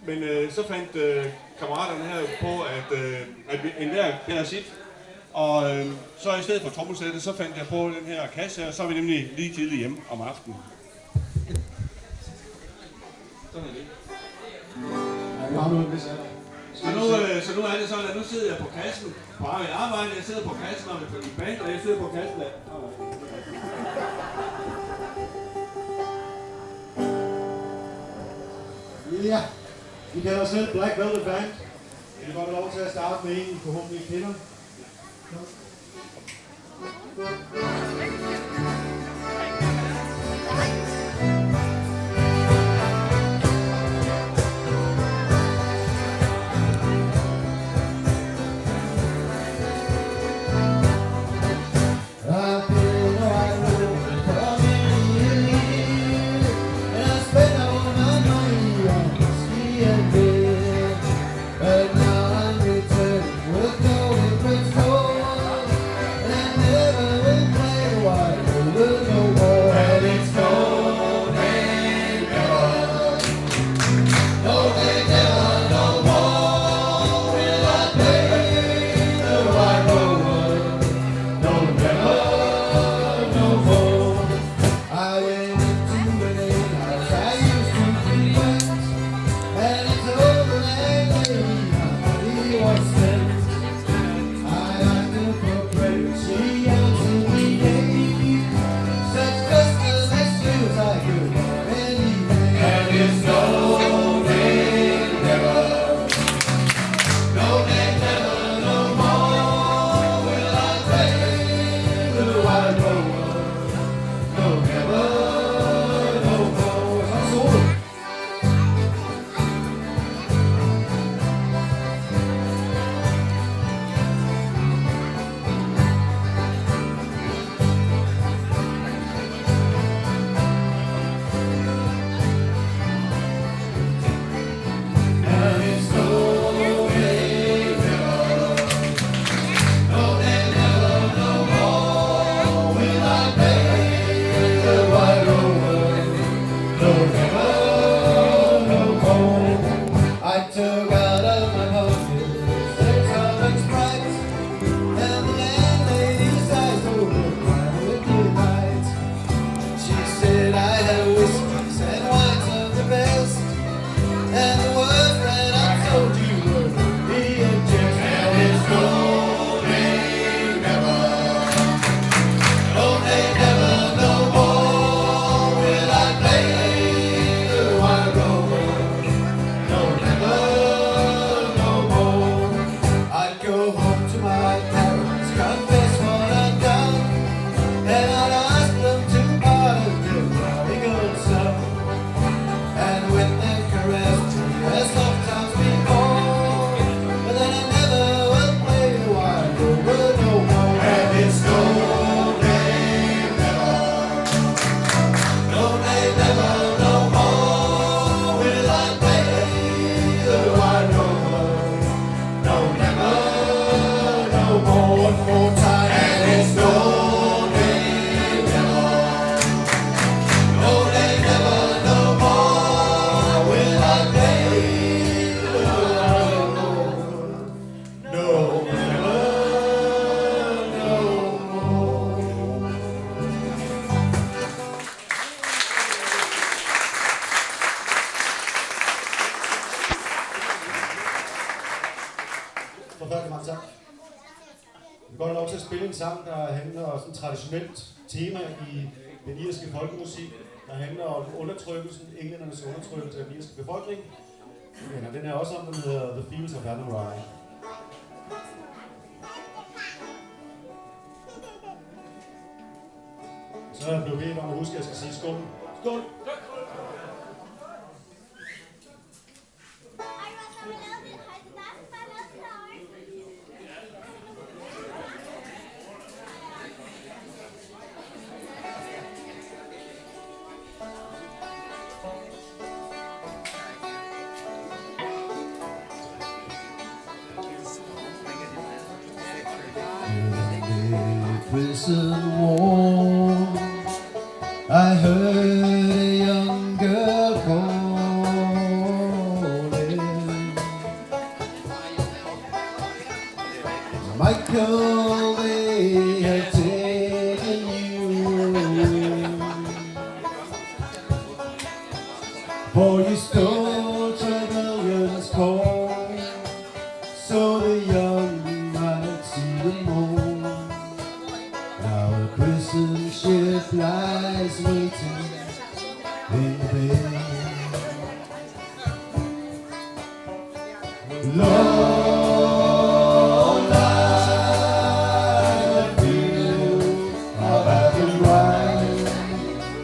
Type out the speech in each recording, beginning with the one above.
Men så fandt kammeraterne her på, at enhver kender sit. Og så i stedet for trommelsættet, så fandt jeg på den her kasse her, og så er vi nemlig lige tidligt hjemme om aftenen. Sådan er det. Så nu er det sådan, at nu sidder jeg på kassen. På arbejde, jeg sidder på kassen, og i band, og jeg sidder på kassen der. Ja, vi kalder os selv Black Velvet Band. Jeg vil godt have lov til at starte med en, forhåbentlig kender. Spille en sang, der handler om sådan et traditionelt tema i den irske folkemusik, der handler om undertrykkelsen, englændernes undertrykkelse af den irske befolkning. Men den er også om, den hedder The Fields of Athenry. Så er jeg blevet bedt om at huske, at jeg skal sige skål. Skål! Prison wall, I heard a young girl calling. Michael, they have taken you away. For you stole Trevelyan's coal, so the young might see the moon. Now a prison ship lies waiting in the bay. Lord, lie the fields of Athenry,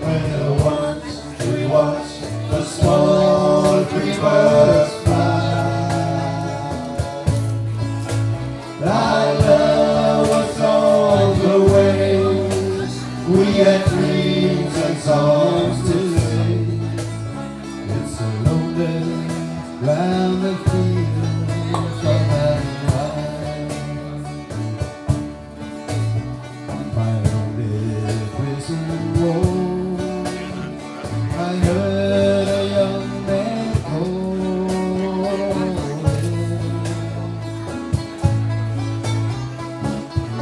where once we watched the small free birds fly. Thy love was on the wings, we had dreams and songs to sing. It's so lonely round the field.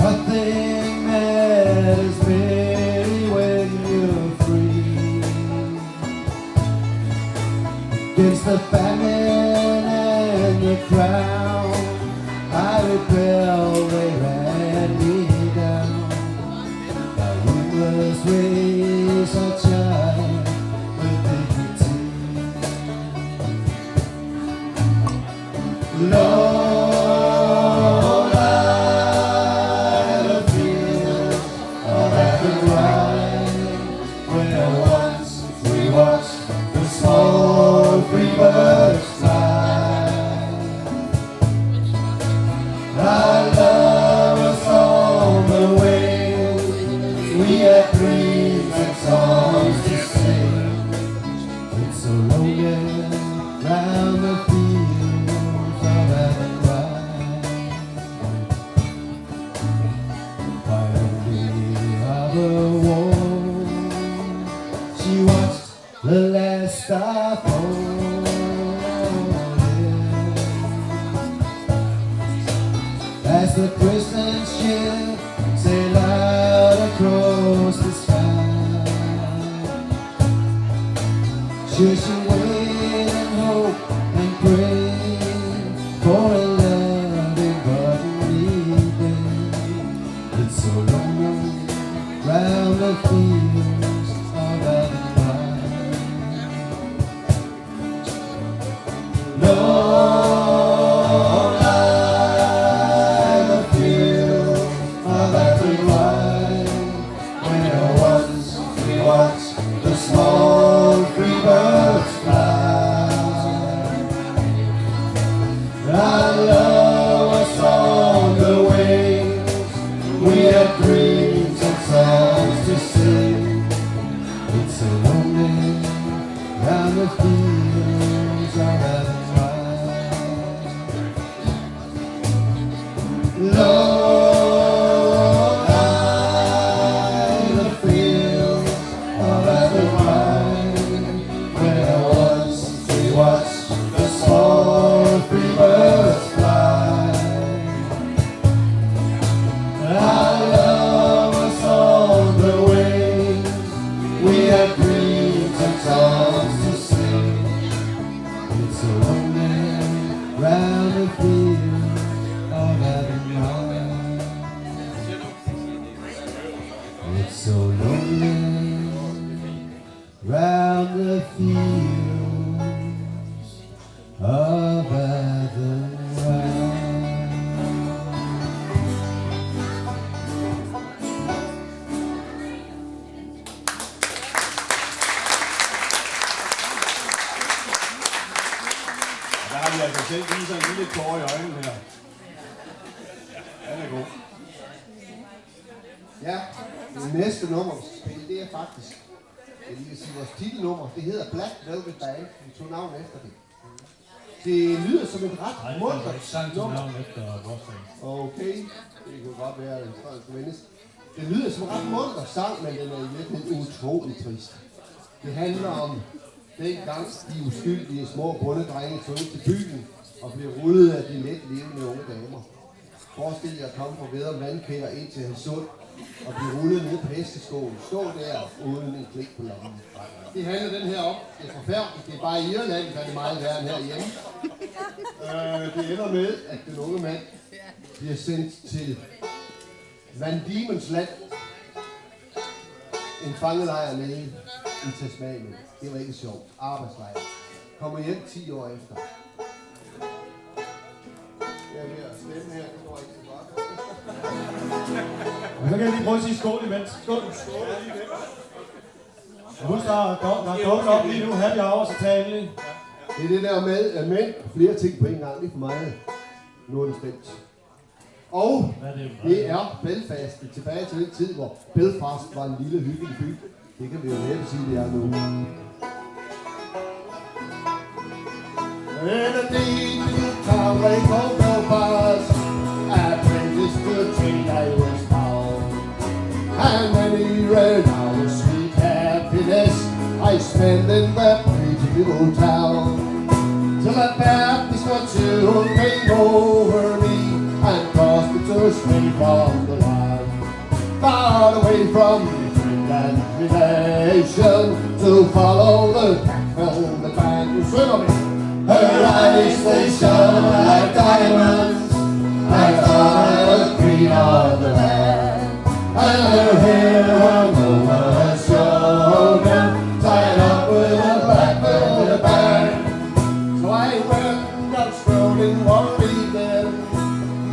Nothing matters really when you're free. Against the famine and the crown, I rebel, they ran me down. Now we must raise our child with dignity. Lord, the last stop on as the prison ship sail out across the sky. Should she wait and hope and pray for a loving godly day? It's so lonely round the fields of Athenry. Lord, lie the field of Athenry, where once we watched the small free birds fly. Our love was on the wings, we had dreams and songs to sing. It's so lonely round the fields of Athenry. Lord, lie the fields of Athenry, where once we watched the small free birds fly. Our love was on the wings, we had dreams and songs to sing. It's so lonely round the fields of Athenry. It's so lonely round the fields of Athenry. Der har vi altså selv lige sådan en lille tår i øjnene her. Den er god. Ja, det næste nummer, vi skal spille, det er faktisk, jeg lige vil sige, vores titelnummer. Det hedder Black Velvet Band. Vi tog navn efter det. Det lyder som et ret muntert nummer. Okay, det kunne godt være en sådan vendes. Det lyder som en ret munter sang, men den er i virkeligheden utrolig trist. Det handler om dengang de uskyldige små bondedrenge tog ind til byen og blev rullet af de let levende unge damer. Forestil jer at komme fra Vedre Vandkælder ind til Hadsund og blive rullet ned på hesteskolen. Stå der uden en klik på lommen. Det handler den her om. Det er forfærdeligt. Det er bare i Irland, der er det meget værre end herhjemme. Det ender med, at den unge mand bliver sendt til Van Diemen's Land. En fangelejr nede i Tasmanien. Det var ikke sjovt. Arbejdslejr. Kommer hjem 10 år efter. Jeg er ved at stemme her, det går ikke så godt. Og så kan jeg lige prøve at sige skål imens. Skål. Skål. Husk, der er godt op lige nu. Happy hour, så tag endelig. Det er det der med, at mænd og flere ting på en gang. Det er for meget. Nu er det spændt. Og det er Belfast. Tilbage til den tid, hvor Belfast var en lille hyggelig by. Det kan vi jo næppe sige, det er nu. In a neat little town like old Belfast, apprentice to a trade I was found. And when he ran out of sweet happiness, I spent in that pretty little town. Till a Baptist or two came over me and caused me to stray from the land. Far away from friend and relation, to follow the from the band who swim on me. Her eyes, they shone like diamonds, I thought I was queen of the land. And her hair hung over her shoulder, tied up with a black velvet band. So I went out strolling one evening,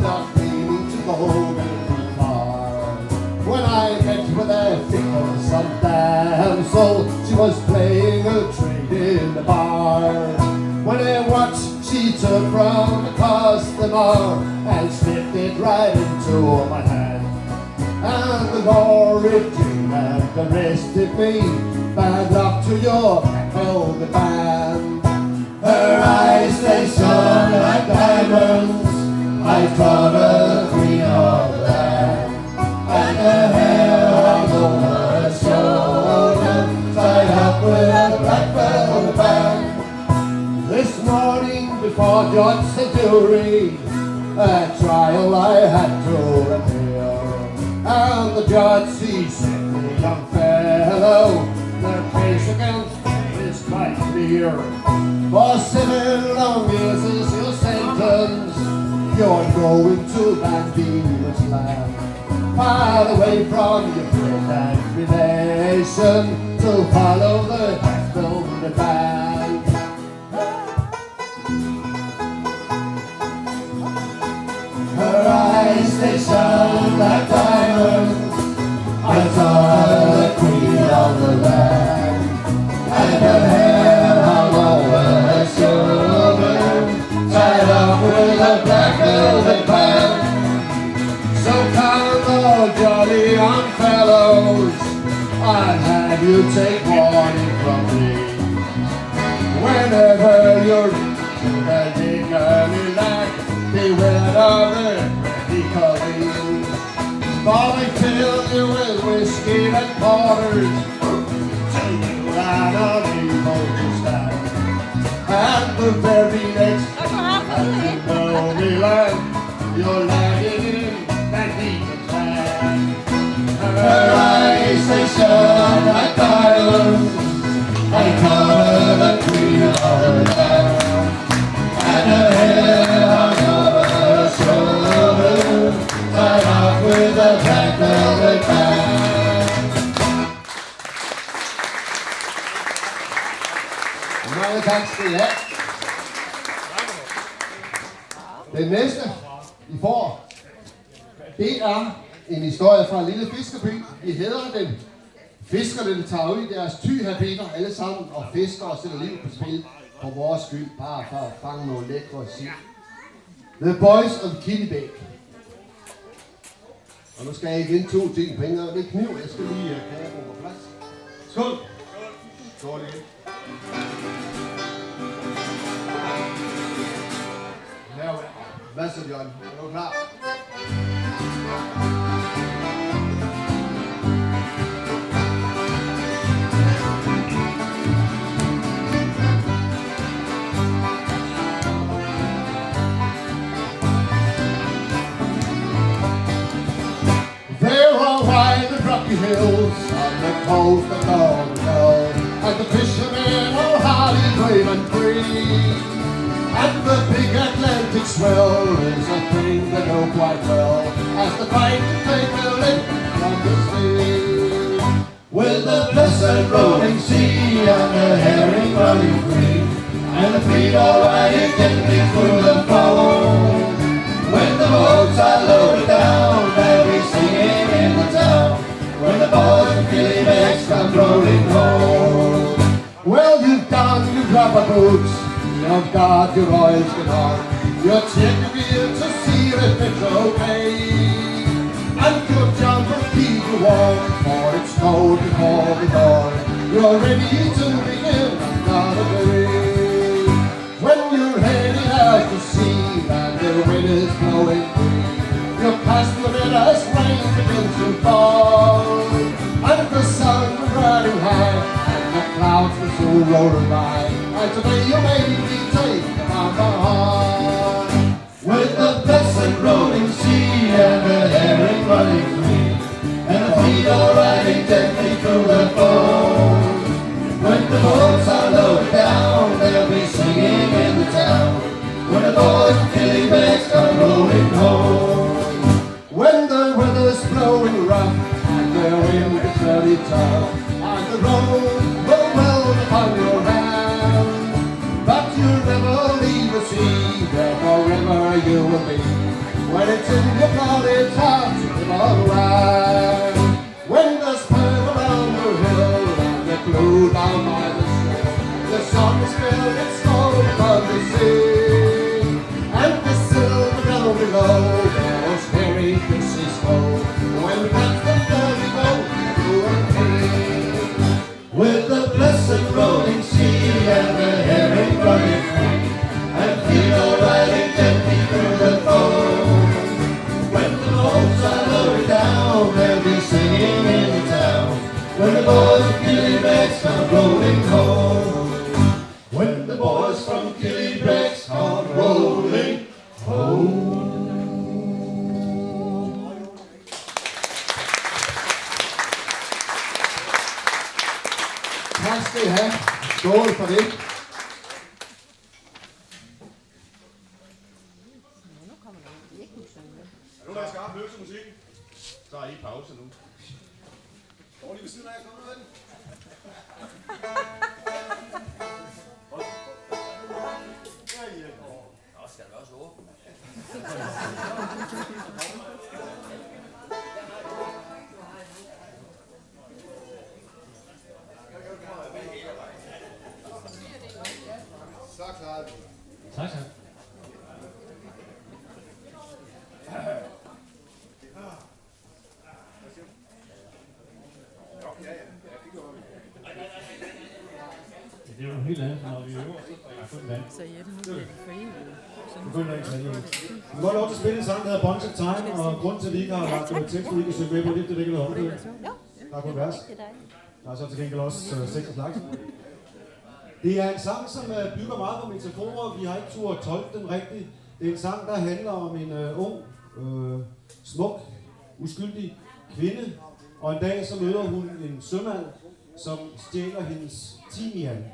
not meaning to go very far. When I met with a fickle some damsel, she was playing a trade in the bar. When I watched, she took from the customer and slipped it right into my hand. And the horrid dream had arrested me, bad luck to your velvet band. Her eyes, they shone like diamonds, I thought her queen of the land. And her hair hung over her shoulder, tied up with a black velvet band. This morning before judge and jury, a trial I had to appear. And the judge, he said to the young fellow, the case against me is quite clear. For 7 long years is your sentence, you're going to Van Diemen's Land. Far away from your friend and relation, to follow the velvet band. Her eyes, they shone like diamonds, I thought her the queen of the land. And her hair hung over her shoulder, tied up with a black velvet band. So come, oh jolly young fellows, I'll have you take warning from me. Whenever you're in the early light, beware of the reckoning. For they fill you with whiskey and porters, till you are unable to stand. And the very next time you know me land, you're lying in that deep land. Her eyes, they shone like diamonds, I call her the queen of the land. And her hair hung over her shoulder, tied up with a black velvet band. Mange tak skal I have. Den næste, I får, det er en historie fra en lille fiskerby. Vi hedder den. Fiskerne tager ud i deres tyhabiter alle sammen og fisker og sætter liv på spil for vores skyld, bare for at fange nogle lækre sild. The Boys of Killebæk. Og nu skal jeg igen 2 ting på en gang. Det er kniv, jeg skal lige have kagen på plads. Skål! Skål igen. Hvad så, Bjørn? Er du klar? rocky hills on the coast of Cornwall, and the fishermen are hardy, brave and free. And the big Atlantic swell is a thing they know quite well, as they fight to take a lick from the sea. With the blessed rolling sea and the herring running free, and the fleet all riding gently through the foam. When the boats are loaded down, they'll be singing in the town, when the boys from Killybegs come rolling home. Well, you've done your rubber boots, you've got your oilskin on, you're checking gear to see if it's okay. And your jumper keep you warm, for it's cold before the dawn. You're ready to begin another day. When you're heading out to sea and the wind is blowing free, you pass the meadows, rain begins to fall, and the sun is running high, and the clouds will soon roll by, and today you may be taken on the heart. With the blessed rolling sea and the herring running free, and the fleet all riding gently through the foam. When the boats are loaded down, they'll be singing in the town, when the boys from Killybegs come rolling home. When the weather's blowing rough and the wind is very tough, and the road will well upon your hand, but you'll never leave the sea, there forever you will be. When it's in your blood, it's hard to live on land. When there's sperm around your hill and the blue down by the shore, the sun is filled, it's cold above the sea, and the silver down below goes very fishes go. When that's the ferry boat, you and me. With the blessed rolling sea and the herring running free, and fleet all riding gently through the foam. When the boats are lowered down, they'll be singing in the town, when the boys from Killybegs come rolling home. When the boys from Killybegs come rolling home. Tak skal I have. Skål for det. Nu der skal have løse musikken. Så er I pause nu. Går lige ved siden af, kommer du den? Skal det også åbne? Så klarer vi. Tak, tak. Det er jo helt andet, når vi øver, så kun vand. Så Jeppe, nu bliver det forenet. Begynder ikke at vi får lov til at spille en sang, der hedder Bunch of Time, og grunden til, at vi ikke har lagt tekst, vi kan synge med på det, det ikke er noget omkring. Der er kun vers. Der er så til gengæld også 6 slags. Det er en sang, som bygger meget på metaforer. Vi har ikke turde tolke den rigtigt. Det er en sang, der handler om en ung, smuk, uskyldig kvinde. Og en dag så møder hun en sømand, som stjæler hendes timian.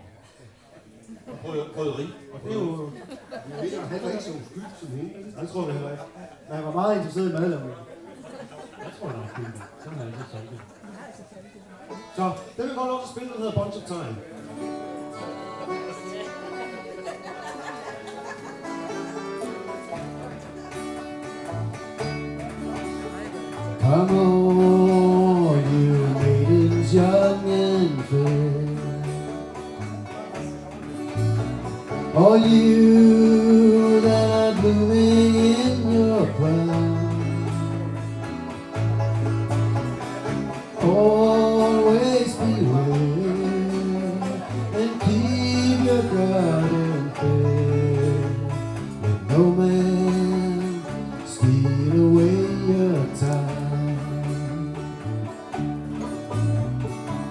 Røderi. Og det er jo... Jeg ved, han er ikke så uskyldig som hende. Det tror jeg heller ikke. Men han var meget interesseret i madlavning. Jeg tror, der er skyldig. Sådan er det ikke tolket. Så den vil godt lov til at spille, den hedder Bunch of Time. Come on, you maidens young and fair, all you that are blooming in your prime, always beware and keep your garden fair. Let no man steal away your time.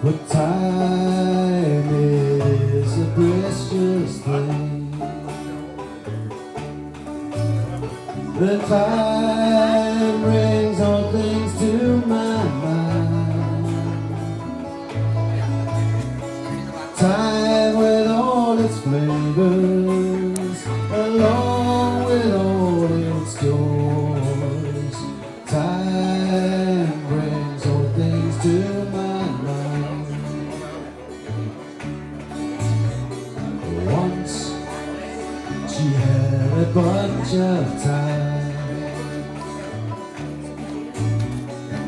But time is a precious thing. The time brings all things to my mind. She had a bunch of time.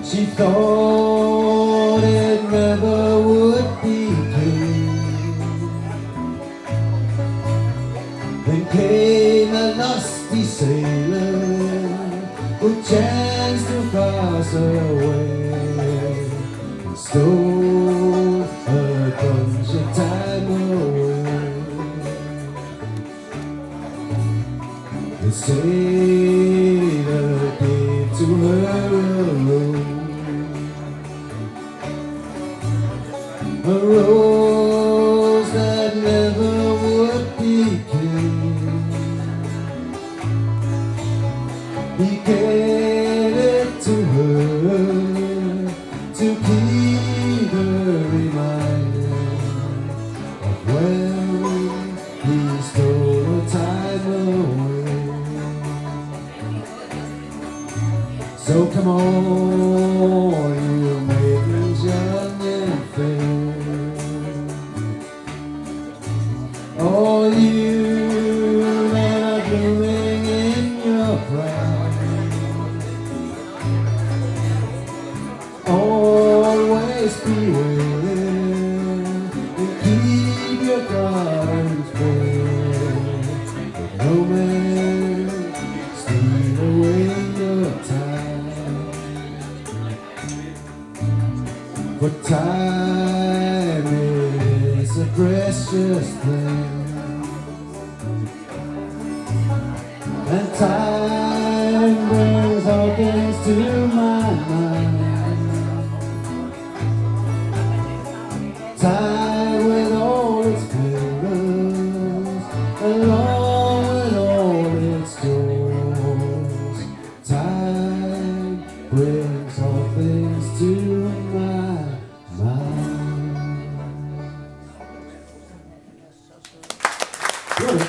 She thought it never would be clean. Then came a lusty sailor who chanced to pass away and stole a bunch of time away. The sailor gave to her a rose that never would be killed. He gave it to her to keep her reminded of when he stole her time away. So come on, you maidens young and fair, all you that are blooming in your prime, always be willing and keep your gardens bare. No man steal away your time, for time is a precious thing, and time brings all things to my mind. Time with all its pleasures, along with all its joys. Time brings all things to my mind. Good.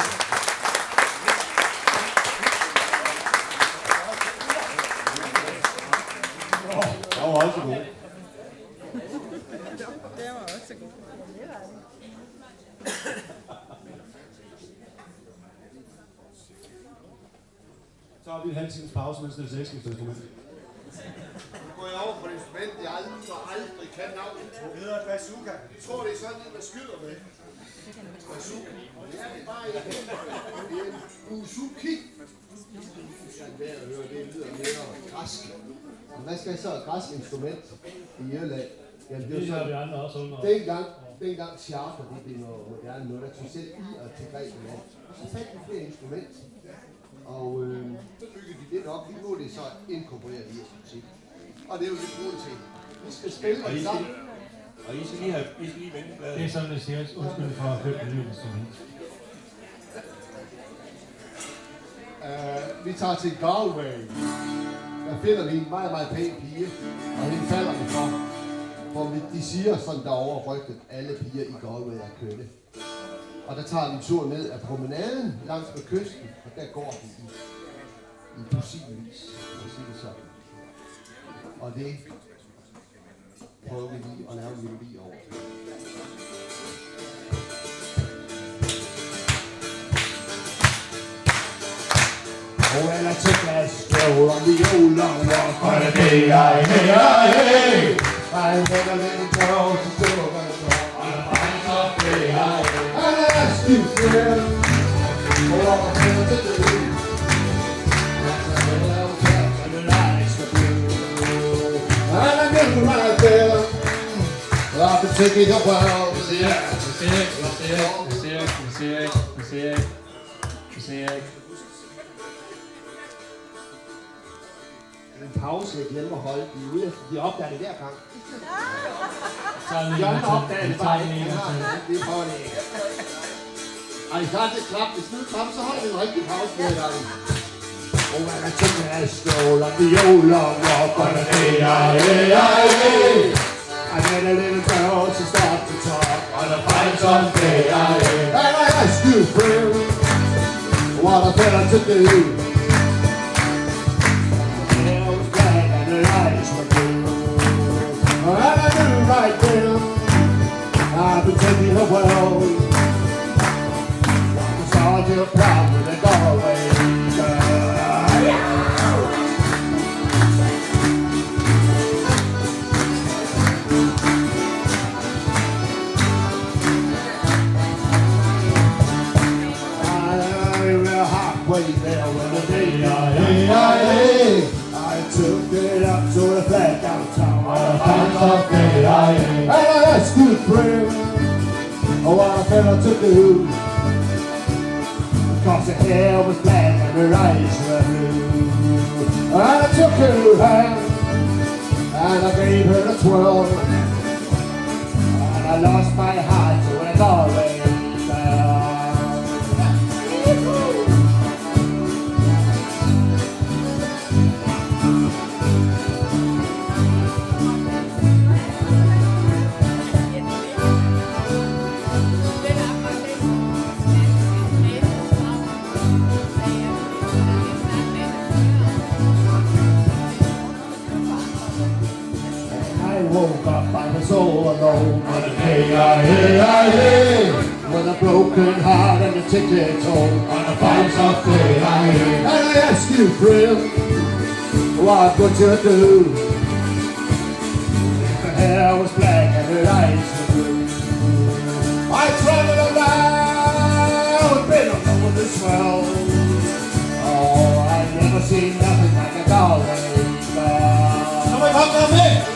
Der var også god. Det var også god. Så har vi en halv times pause, mens det er skifter instrument. Nu går jeg over på et instrument, jeg aldrig kan navnet på. Det hedder bazooka. Jeg tror, det er sådan noget, man skyder med. Bazooka. Det er det bare ikke. Det er en buzuki. Sådan der at høre, det lyder mere græsk. Men hvad skal så et græsk instrument i Irland? Jamen, Det har vi andre også under. dengang charter, det blev noget moderne noget, der tog selv i og til Grækenland. Så fandt vi flere instrument, og så byggede de det op. Vi må det så inkorporere i jeres musik. Og det er jo det bruge det til. Vi skal spille det sammen. Og I skal lige vente bladet. Det er sådan, det siger. Undskyld for at købe et nyt instrument. Vi tager til Galway. Der finder vi en meget, meget pæn pige, og hende falder vi for. For de siger sådan derovre rygtet, alle piger i Galway er kønne. Og der tager vi en tur ned ad promenaden langs med kysten, og der går vi i dusinvis, for at sige det sådan. Og det prøver vi lige at lave en melodi over. Oh, well, I took a stroll on the old long walk on a day, hey. I met a little girl, she stood over the door on a fine soft day, and I asked you, friend, what I'm going to do. That's a little cat and the lights are blue. And I knew right there, I've been taking a while. En pause, jeg glemmer at holde. De opdager det hver gang. Jørgen opdager det bare ikke. Vi prøver det ikke. Og I klar til at klappe. Hvis nu klappe, så holder vi en rigtig pause med i gang. Oh, when I took a stroll on the old long walk on a day, I met a little girl, she started to talk on a fine summer day, And I asked you, friend, what I better to do. it was black and the lights were blue. And I knew right then, I've been taking a whirl. started real proud with a Galway girl. We're halfway there when the day I took it up to the flat downtown. And I asked good friend, what I felt to do. Cause her hair was black and her eyes were blue. And I took her hand and I gave her a twirl. And I lost my heart to a Galway girl. I woke up, I was all alone. With a broken heart and a ticket home. On a fine soft day, And I ask you, friend, what would you do if her hair was black and her eyes were blue? I traveled around, been all over this world. Oh, I've never seen nothing like a Galway girl. Kom maar, kom maar mee!